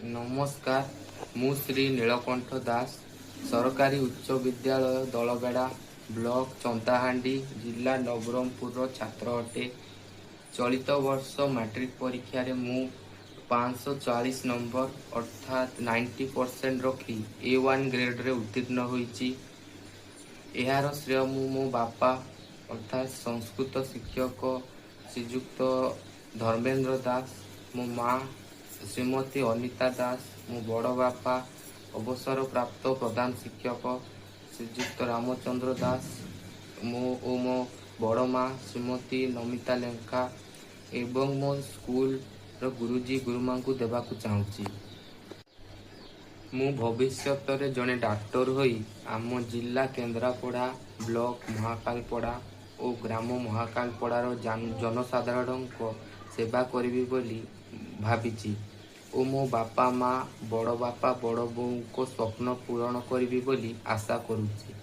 नमस्कार मु श्री नीलकंठ दास सरकारी उच्च विद्यालय दलबेड़ा ब्लॉक चंताहांडी जिला नवरंगपुर छात्र अटे। चलित वर्ष मैट्रिक परीक्षा रे मु 540 नंबर अर्थात 90% रखी A1 ग्रेड रे उत्तीर्ण होईची। एहार श्रेय मु मो बापा अर्थात संस्कृत शिक्षक श्रीजुक्त धर्मेंद्र दास, मो माँ श्रीमती अनिता दास, मो बड़ बापा अवसर प्राप्त प्रधान शिक्षक श्रीजुक्त रामचंद्र दास, मो बड़ माँ श्रीमती नमिता लेंका एवं मो स्कूल रो गुरुजी गुरुमा को देवाकू चाहूँगी। मु भविष्य रे जड़े डाक्टर होई आम जिला केन्द्रापड़ा ब्लॉक महाकालपड़ा और ग्राम महाकालपड़ार जनसाधारण सेवा करी बोली भाविची और मो बापा माँ बड़ बापा बड़ बों को स्वप्न पूरण करी बोली आशा करुची।